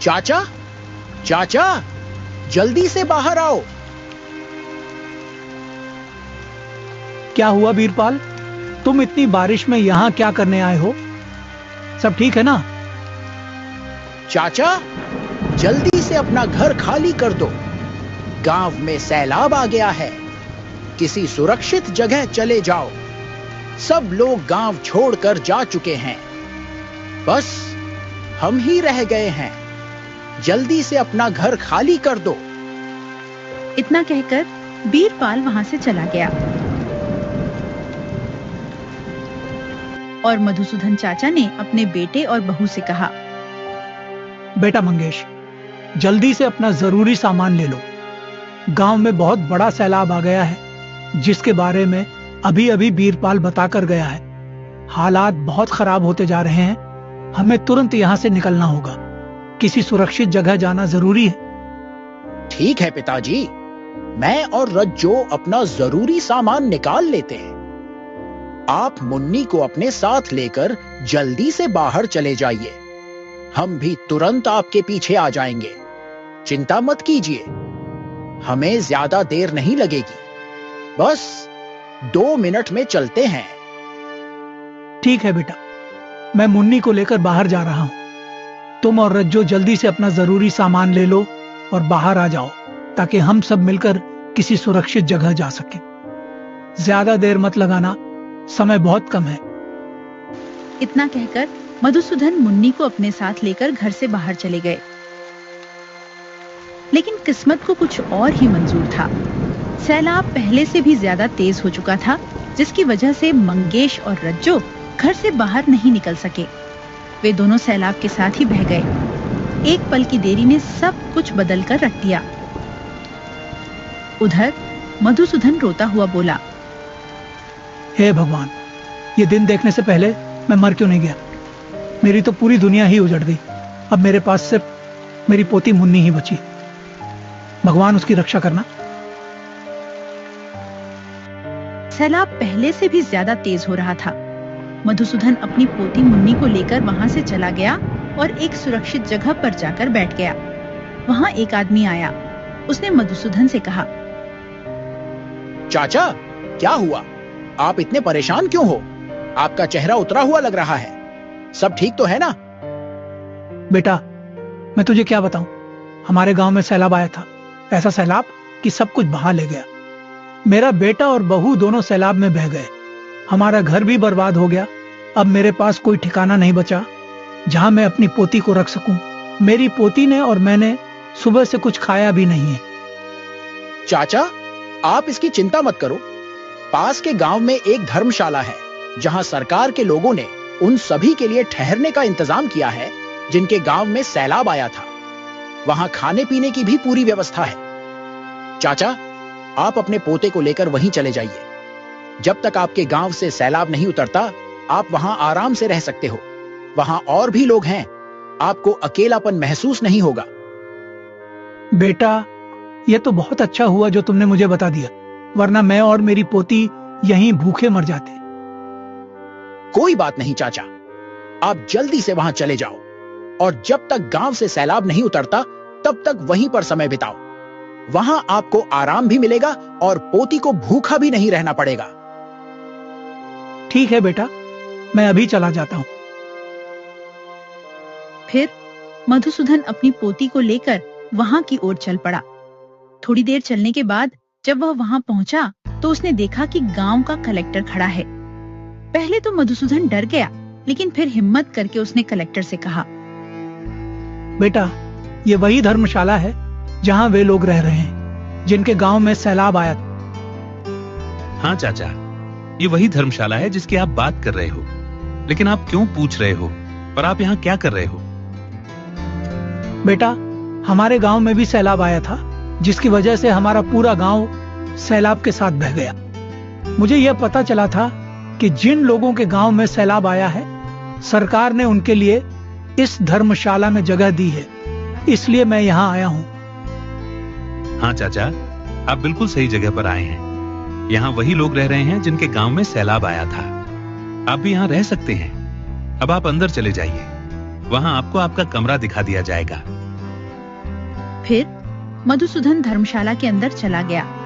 चाचा, चाचा, जल्दी से बाहर आओ। क्या हुआ बीरपाल? तुम इतनी बारिश में यहाँ क्या करने आए हो? सब ठीक है ना? चाचा, जल्दी से अपना घर खाली कर दो। गांव में सैलाब आ गया है। किसी सुरक्षित जगह चले जाओ। सब लोग गांव छोड़कर जा चुके हैं। बस हम ही रह गए हैं। जल्दी से अपना घर खाली कर दो। इतना कहकर बीरपाल वहां से चला गया और मधुसूदन चाचा ने अपने बेटे और बहू से कहा, बेटा मंगेश, जल्दी से अपना जरूरी सामान ले लो। गांव में बहुत बड़ा सैलाब आ गया है, जिसके बारे में अभी अभी बीरपाल बताकर गया है। हालात बहुत खराब होते जा रहे हैं। हमें तुरंत यहाँ से निकलना होगा। किसी सुरक्षित जगह जाना जरूरी है। ठीक है पिताजी, मैं और रज्जो अपना जरूरी सामान निकाल लेते हैं। आप मुन्नी को अपने साथ लेकर जल्दी से बाहर चले जाइए। हम भी तुरंत आपके पीछे आ जाएंगे। चिंता मत कीजिए, हमें ज्यादा देर नहीं लगेगी। बस 2 मिनट में चलते हैं। ठीक है बेटा, मैं मुन्नी को लेकर बाहर जा रहा हूं। तुम और रज्जो जल्दी से अपना जरूरी सामान ले लो और बाहर आ जाओ, ताकि हम सब मिलकर किसी सुरक्षित जगह जा सकें। ज्यादा देर मत लगाना, समय बहुत कम है। इतना कहकर मधुसूदन मुन्नी को अपने साथ लेकर घर से बाहर चले गए। लेकिन किस्मत को कुछ और ही मंजूर था। सैलाब पहले से भी ज्यादा तेज हो चुका था, जिसकी वजह से मंगेश और रज्जो घर से बाहर नहीं निकल सके। वे दोनों सैलाब के साथ ही बह गए। एक पल की देरी ने सब कुछ बदल कर रख दिया। उधर मधुसूदन रोता हुआ बोला, हे भगवान, ये दिन देखने से पहले मैं मर क्यों नहीं गया? मेरी तो पूरी दुनिया ही उजड़ गई। अब मेरे पास सिर्फ मेरी पोती मुन्नी ही बची। भगवान उसकी रक्षा करना। सैलाब पहले से भी ज्यादा तेज हो रहा था। मधुसूदन अपनी पोती मुन्नी को लेकर वहां से चला गया और एक सुरक्षित जगह पर जाकर बैठ गया। वहां एक आदमी आया। उसने मधुसूदन से कहा, चाचा, क्या हुआ? आप इतने परेशान क्यों हो? आपका चेहरा उतरा हुआ लग रहा है। सब ठीक तो है ना? बेटा, मैं तुझे क्या बताऊं? हमारे गांव में सैलाब आया था। ऐसा सैलाब कि सब कुछ बहा ले गया। मेरा बेटा और बहू दोनों सैलाब में बह गए। हमारा घर भी बर्बाद हो गया। अब मेरे पास कोई ठिकाना नहीं बचा जहां मैं अपनी पोती को रख सकूं। मेरी पोती ने और मैंने सुबह से कुछ खाया भी नहीं है। चाचा, आप इसकी चिंता मत करो। पास के गांव में एक धर्मशाला है, जहां सरकार के लोगों ने उन सभी के लिए ठहरने का इंतजाम किया है जिनके गांव में सैलाब आया था। वहां खाने पीने की भी पूरी व्यवस्था है। चाचा, आप अपने पोते को लेकर वहीं चले जाइए। जब तक आपके गांव से सैलाब नहीं उतरता, आप वहां आराम से रह सकते हो। वहां और भी लोग हैं। आपको अकेलापन महसूस नहीं होगा। बेटा, यह तो बहुत अच्छा हुआ जो तुमने मुझे बता दिया, वरना मैं और मेरी पोती यहीं भूखे मर जाते। कोई बात नहीं चाचा, आप जल्दी से वहां चले जाओ और जब तक गांव से सैलाब नहीं उतरता, तब तक वहीं पर समय बिताओ। वहां आपको आराम भी मिलेगा और पोती को भूखा भी नहीं रहना पड़ेगा। ठीक है बेटा, मैं अभी चला जाता हूं। फिर मधुसूदन अपनी पोती को लेकर वहां की ओर चल पड़ा। थोड़ी देर चलने के बाद जब वह वहां पहुंचा, तो उसने देखा कि गांव का कलेक्टर खड़ा है। पहले तो मधुसूदन डर गया, लेकिन फिर हिम्मत करके उसने कलेक्टर से कहा, बेटा, ये वही धर्मशाला है जहां वे लोग रह रहे हैं जिनके गांव में सैलाब आया था। हाँ चाचा, ये वही धर्मशाला है जिसकी आप बात कर रहे हो। लेकिन आप क्यों पूछ रहे हो? पर आप यहाँ क्या कर रहे हो? बेटा, हमारे गांव में भी सैलाब आया था, जिसकी वजह से हमारा पूरा गांव सैलाब के साथ बह गया। मुझे यह पता चला था कि जिन लोगों के गांव में सैलाब आया है, सरकार ने उनके लिए इस धर्मशाला में जगह दी है, इसलिए मैं यहाँ आया हूँ। हाँ चाचा, आप बिल्कुल सही जगह पर आए हैं। यहाँ वही लोग रह रहे हैं जिनके गांव में सैलाब आया था। आप भी यहाँ रह सकते हैं। अब आप अंदर चले जाइए। वहां आपको आपका कमरा दिखा दिया जाएगा। फिर मधुसूदन धर्मशाला के अंदर चला गया